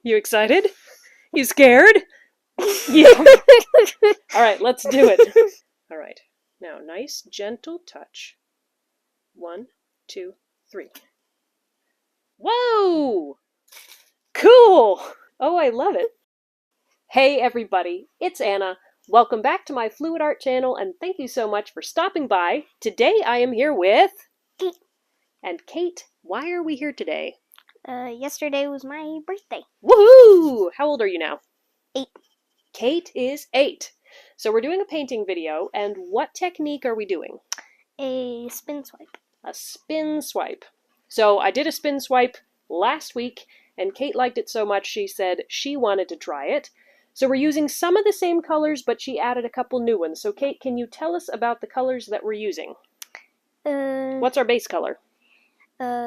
You excited? You scared? Yeah. Alright, let's do it. Alright, now nice gentle touch. 1, 2, 3. Whoa! Cool! Oh, I love it. Hey everybody, it's Anna. Welcome back to my Fluid Art channel, and thank you so much for stopping by. Today I am here with... Kate. And Kate, why are we here today? Yesterday was my birthday. Woohoo! How old are you now? 8. Kate is 8. So we're doing a painting video, and what technique are we doing? A spin swipe. A spin swipe. So I did a spin swipe last week, and Kate liked it so much she said she wanted to try it. So we're using some of the same colors, but she added a couple new ones. So Kate, can you tell us about the colors that we're using? What's our base color?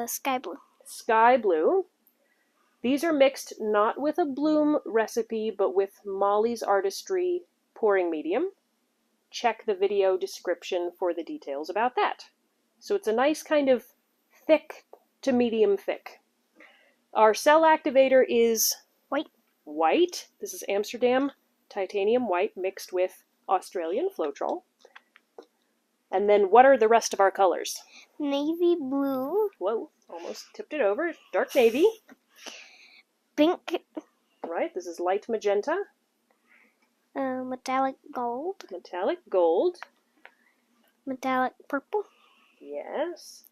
Sky blue. Sky blue. These are mixed not with a bloom recipe, but with Molly's Artistry pouring medium. Check the video description for the details about that. So it's a nice kind of thick to medium thick. Our cell activator is white. This is Amsterdam Titanium White mixed with Australian Floetrol. And then what are the rest of our colors? Navy blue. Whoa, almost tipped it over. Dark navy. Pink. Right, this is light magenta. Metallic gold. Metallic gold. Metallic purple. Yes.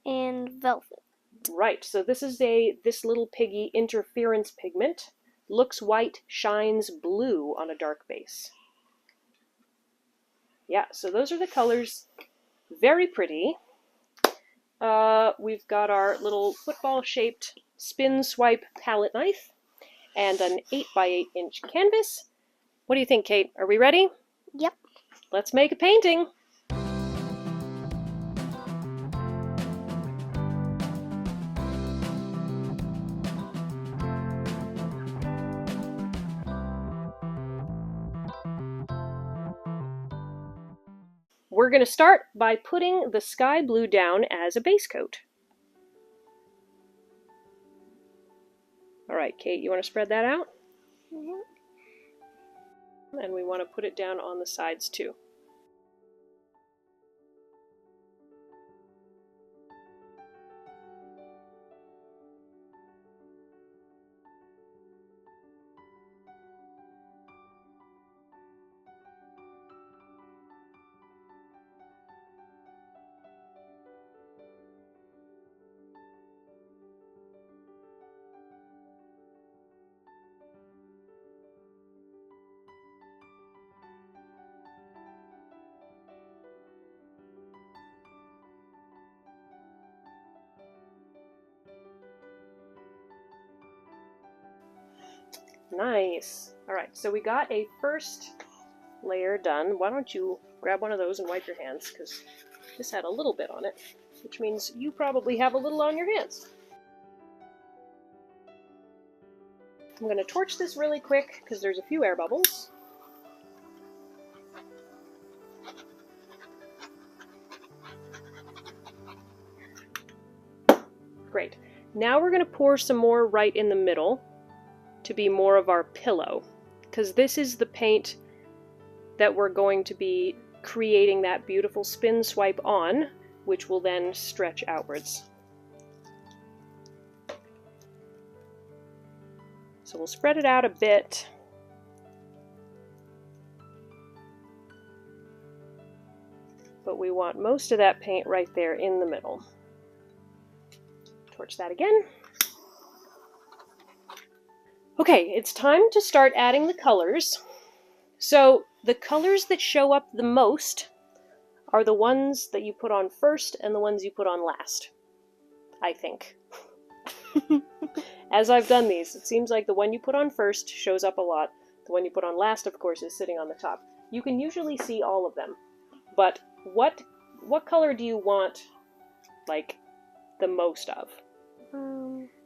And velvet. Right, so this is this Little Piggy interference pigment. Looks white, shines blue on a dark base. Yeah, so those are the colors. Very pretty. We've got our little football-shaped spin swipe palette knife and an 8x8 inch canvas. What do you think, Kate? Are we ready? Yep. Let's make a painting. We're going to start by putting the sky blue down as a base coat. All right, Kate, you want to spread that out? Mm-hmm. And we want to put it down on the sides too. Nice. All right, so we got a first layer done. Why don't you grab one of those and wipe your hands, because this had a little bit on it, which means you probably have a little on your hands. I'm going to torch this really quick because there's a few air bubbles. Great. Now we're going to pour some more right in the middle to be more of our pillow, because this is the paint that we're going to be creating that beautiful spin swipe on, which will then stretch outwards. So we'll spread it out a bit. But we want most of that paint right there in the middle. Torch that again. Okay, it's time to start adding the colors. So the colors that show up the most are the ones that you put on first and the ones you put on last, I think. As I've done these, it seems like the one you put on first shows up a lot. The one you put on last, of course, is sitting on the top. You can usually see all of them, but what color do you want, like, the most of?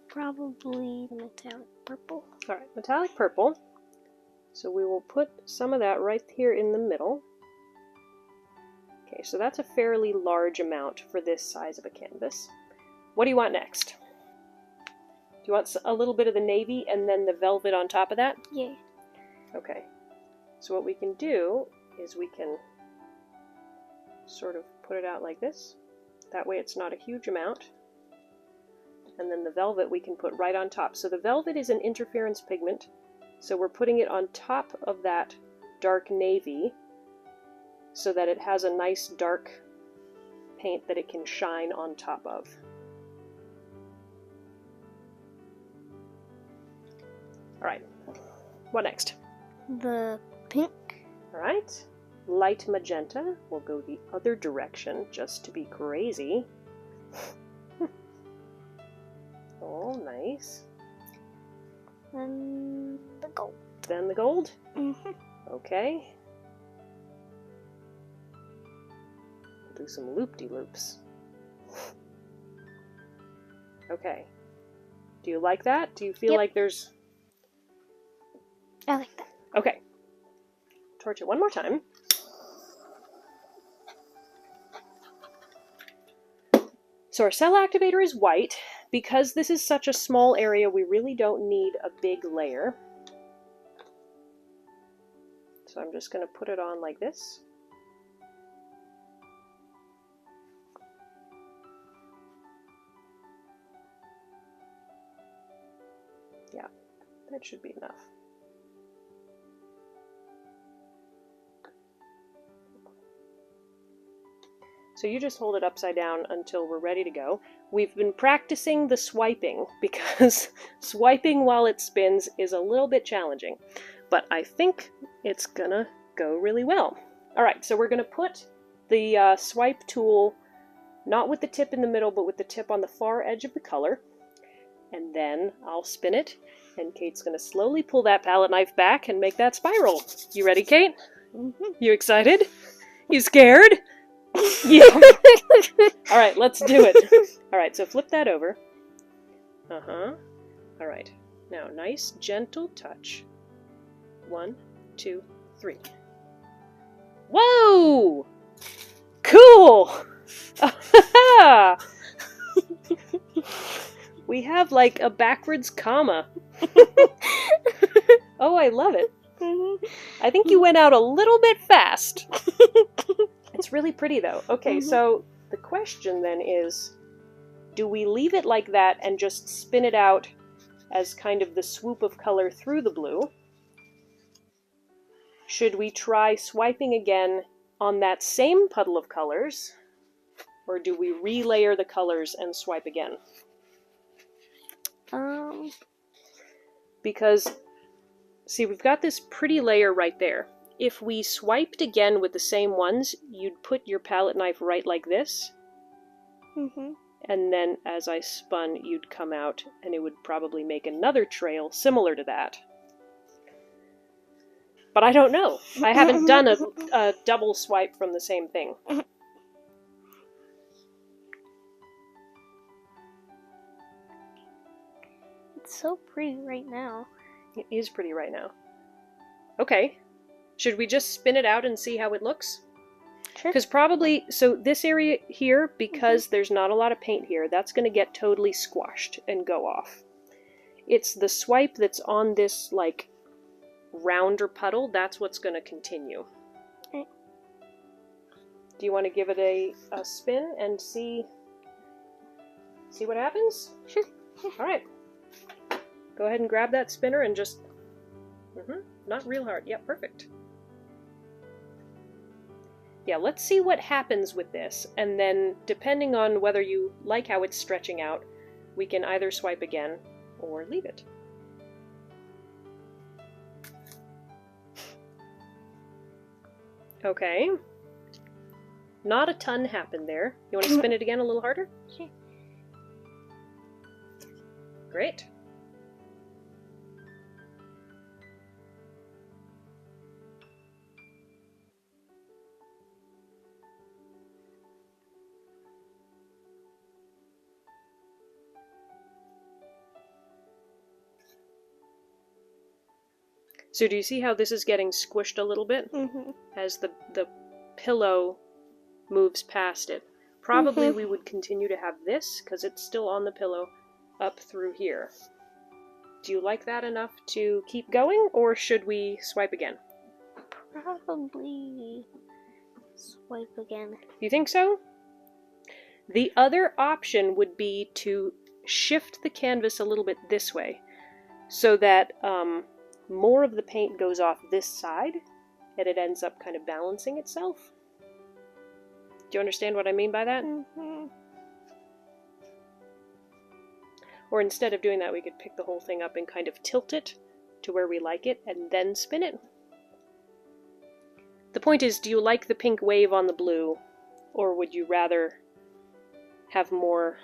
Probably metallic purple. Alright, metallic purple. So we will put some of that right here in the middle. Okay, so that's a fairly large amount for this size of a canvas. What do you want next? you want a little bit of the navy and then the velvet on top of that? Yeah. Okay. So what we can do is we can sort of put it out like this. That way it's not a huge amount. And then the velvet we can put right on top. So the velvet is an interference pigment. So we're putting it on top of that dark navy so that it has a nice dark paint that it can shine on top of. Alright, what next? The pink. Alright, light magenta. We'll go the other direction just to be crazy. Oh, nice. And the gold. Then the gold? Mm-hmm. Okay. We'll do some loop-de-loops. Okay. Do you like that? Do you feel like there's... I like that. Okay. Torch it one more time. So our cell activator is white. Because this is such a small area, we really don't need a big layer. So I'm just going to put it on like this. Yeah, that should be enough. So you just hold it upside down until we're ready to go. We've been practicing the swiping because swiping while it spins is a little bit challenging, but I think it's gonna go really well. Alright, so we're gonna put the swipe tool not with the tip in the middle, but with the tip on the far edge of the color, and then I'll spin it, and Kate's gonna slowly pull that palette knife back and make that spiral. You ready, Kate? Mm-hmm. You excited? You scared? Yeah. Alright, let's do it. Alright, so flip that over. Uh-huh. Alright. Now, nice, gentle touch. 1, 2, 3. Whoa! Cool! We have like a backwards comma. Oh, I love it. I think you went out a little bit fast. It's really pretty though. Okay, so the question then is, do we leave it like that and just spin it out as kind of the swoop of color through the blue? Should we try swiping again on that same puddle of colors? Or do we relayer the colors and swipe again? Because, see, we've got this pretty layer right there. If we swiped again with the same ones, you'd put your palette knife right like this. And then as I spun, you'd come out and it would probably make another trail similar to that. But I don't know. I haven't done a double swipe from the same thing. It's so pretty right now. It is pretty right now. Okay. Should we just spin it out and see how it looks? Sure. Because probably, so this area here, because there's not a lot of paint here, that's going to get totally squashed and go off. It's the swipe that's on this, like, rounder puddle, that's what's going to continue. Okay. Do you want to give it a spin and see what happens? Sure. Alright. Go ahead and grab that spinner and just... not real hard. Yeah, perfect. Yeah, let's see what happens with this, and then depending on whether you like how it's stretching out, we can either swipe again or leave it. Okay. Not a ton happened there. You want to spin it again a little harder? Sure. Great. So do you see how this is getting squished a little bit? As the pillow moves past it. Probably we would continue to have this, because it's still on the pillow, up through here. Do you like that enough to keep going, or should we swipe again? Probably swipe again. You think so? The other option would be to shift the canvas a little bit this way, so that more of the paint goes off this side, and it ends up kind of balancing itself. Do you understand what I mean by that? Mm-hmm. Or instead of doing that, we could pick the whole thing up and kind of tilt it to where we like it, and then spin it. The point is, do you like the pink wave on the blue, or would you rather have more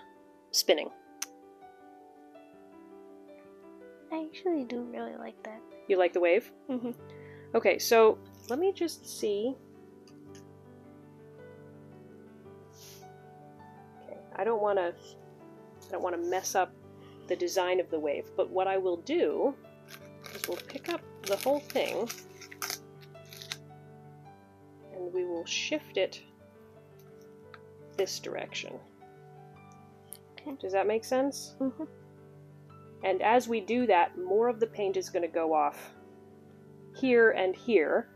spinning? I actually do really like that. You like the wave? Mm-hmm. Okay, so let me just see. Okay, I don't want to mess up the design of the wave, but what I will do is we'll pick up the whole thing and we will shift it this direction. Okay. Does that make sense? Mm-hmm. And as we do that, more of the paint is going to go off here and here.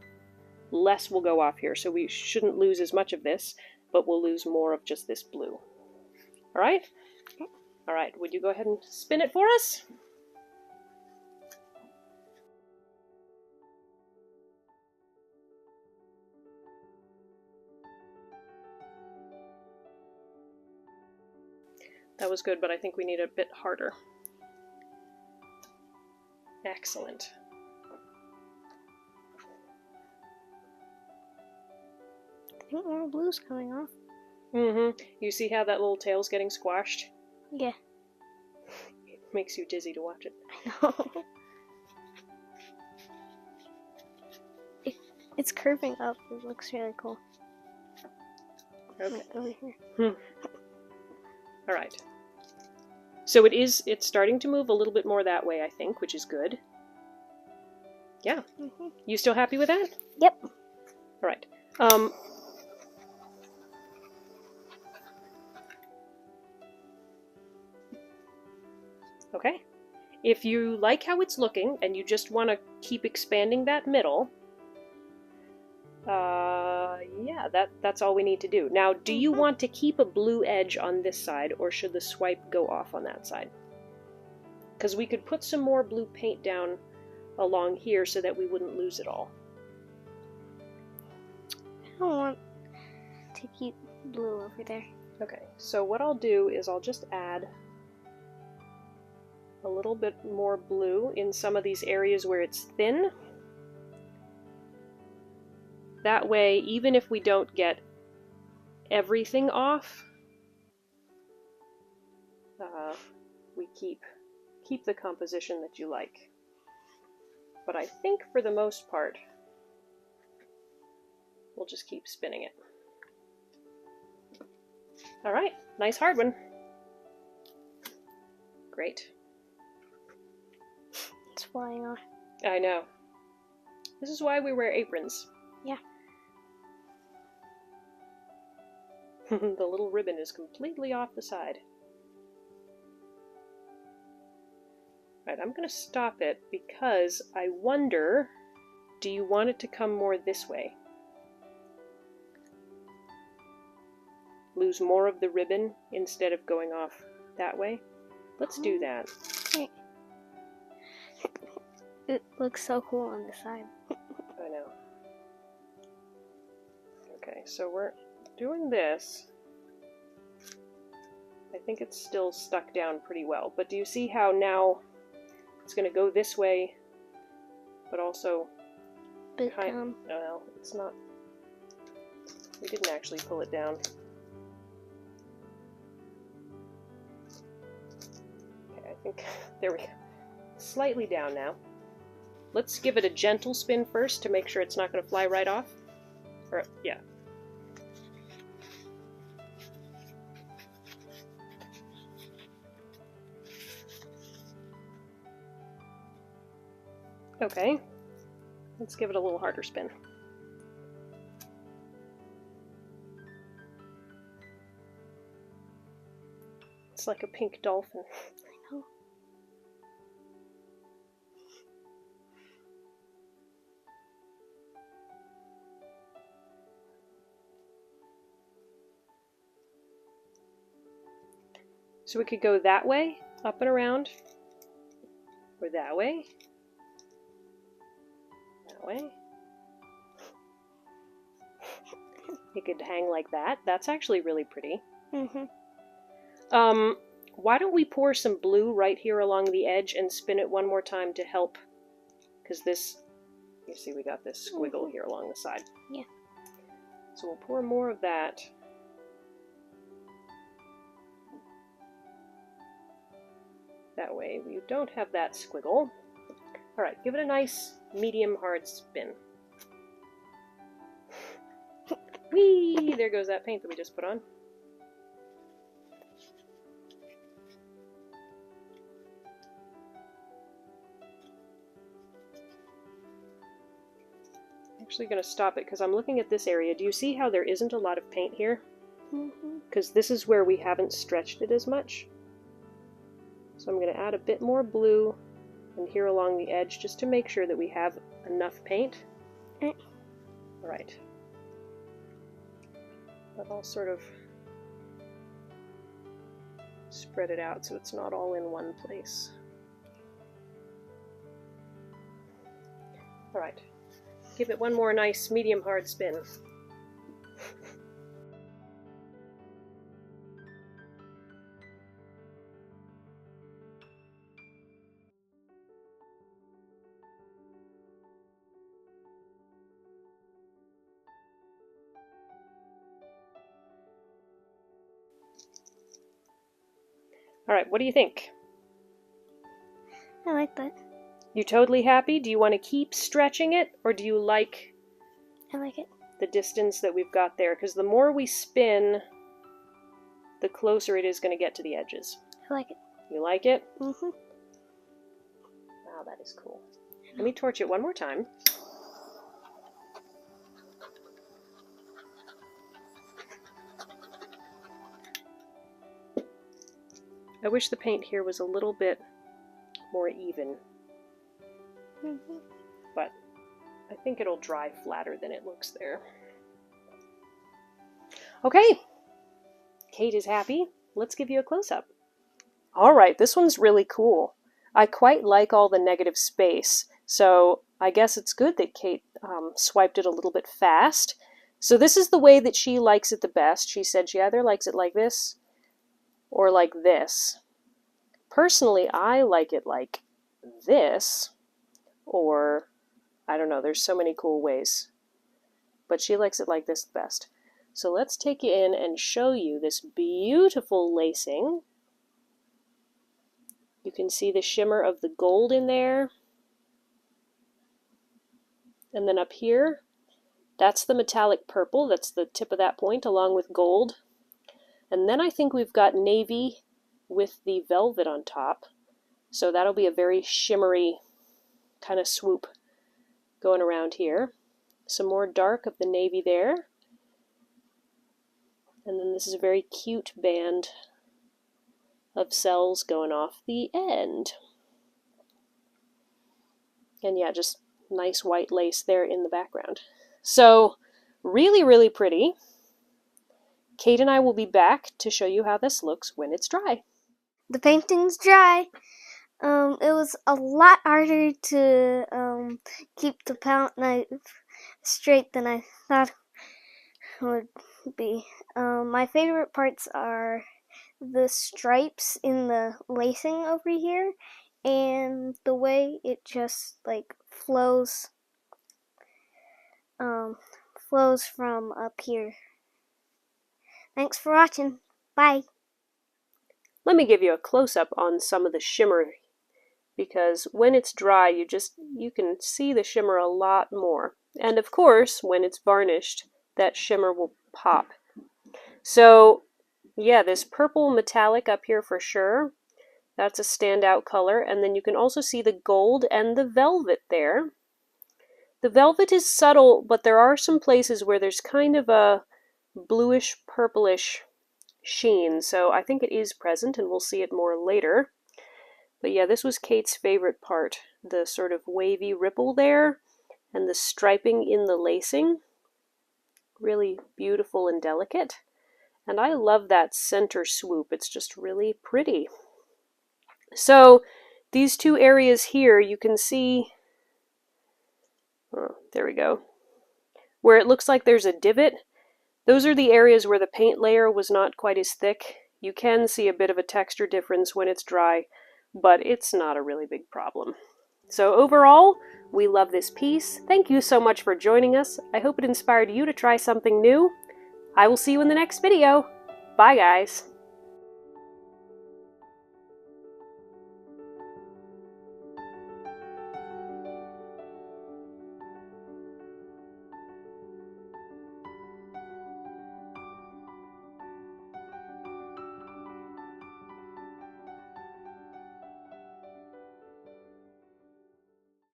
Less will go off here, so we shouldn't lose as much of this, but we'll lose more of just this blue. All right? All right, would you go ahead and spin it for us? That was good, but I think we need a bit harder. Excellent. I think more blue's coming off. Mm-hmm. You see how that little tail's getting squashed? Yeah. It makes you dizzy to watch it. I know. It's curving up. It looks really cool. Okay. Like over here. All right. So it's starting to move a little bit more that way, I think, which is good. Yeah. Mm-hmm. You still happy with that? Yep. All right. Okay. If you like how it's looking and you just want to keep expanding that middle, yeah, that's all we need to do. Now, do you want to keep a blue edge on this side, or should the swipe go off on that side? Because we could put some more blue paint down along here so that we wouldn't lose it all. I don't want to keep blue over there. Okay, so what I'll do is I'll just add a little bit more blue in some of these areas where it's thin. That way, even if we don't get everything off, we keep the composition that you like. But I think for the most part, we'll just keep spinning it. All right, nice hard one. Great. It's flying off. I know. This is why we wear aprons. Yeah. The little ribbon is completely off the side. Right, I'm going to stop it because I wonder, do you want it to come more this way? Lose more of the ribbon instead of going off that way? Let's do that. Okay. It looks so cool on the side. I know. Okay, so we're doing this. I think it's still stuck down pretty well, but do you see how now it's going to go this way, but also Bit down. well, it's not. We didn't actually pull it down. Okay, I think there we go. Slightly down now. Let's give it a gentle spin first to make sure it's not going to fly right off. Or, yeah. Okay, let's give it a little harder spin. It's like a pink dolphin. I know. So we could go that way, up and around, or that way, that way. It could hang like that. That's actually really pretty. Why don't we pour some blue right here along the edge and spin it one more time to help? Because this, you see we got this squiggle here along the side. Yeah. So we'll pour more of that. That way you don't have that squiggle. Alright, give it a nice medium hard spin. Whee! There goes that paint that we just put on. I'm actually going to stop it because I'm looking at this area. Do you see how there isn't a lot of paint here? Because this is where we haven't stretched it as much. So I'm going to add a bit more blue and here along the edge just to make sure that we have enough paint. Alright. But I'll sort of spread it out so it's not all in one place. Alright. Give it one more nice medium hard spin. Alright, what do you think? I like that. You totally happy? Do you want to keep stretching it, or do you like I like it. the distance that we've got there? Because the more we spin, the closer it is going to get to the edges. I like it. You like it? Wow, that is cool. Let me torch it one more time. I wish the paint here was a little bit more even. But I think it'll dry flatter than it looks there. Okay, Kate is happy. Let's give you a close-up. Alright, this one's really cool. I quite like all the negative space, so I guess it's good that Kate swiped it a little bit fast. So this is the way that she likes it the best. She said she either likes it like this or like this. Personally, I like it like this, or I don't know, there's so many cool ways. But she likes it like this the best. So let's take you in and show you this beautiful lacing. You can see the shimmer of the gold in there. And then up here, that's the metallic purple. That's the tip of that point along with gold. And then I think we've got navy with the velvet on top. So that'll be a very shimmery kind of swoop going around here. Some more dark of the navy there. And then this is a very cute band of cells going off the end. And yeah, just nice white lace there in the background. So really, really pretty. Kate and I will be back to show you how this looks when it's dry. The painting's dry. It was a lot harder to keep the palette knife straight than I thought it would be. My favorite parts are the stripes in the lacing over here and the way it just like flows from up here. Thanks for watching. Bye. Let me give you a close-up on some of the shimmer, because when it's dry you can see the shimmer a lot more. And of course, when it's varnished, that shimmer will pop. So yeah, this purple metallic up here for sure, that's a standout color. And then you can also see the gold and the velvet there. The velvet is subtle, but there are some places where there's kind of a bluish purplish sheen, so I think it is present and we'll see it more later. But yeah, this was Kate's favorite part, the sort of wavy ripple there and the striping in the lacing. Really beautiful and delicate. And I love that center swoop. It's just really pretty. So these two areas here, you can see, oh, there we go, where it looks like there's a divot. Those are the areas where the paint layer was not quite as thick. You can see a bit of a texture difference when it's dry, but it's not a really big problem. So overall, we love this piece. Thank you so much for joining us. I hope it inspired you to try something new. I will see you in the next video. Bye, guys.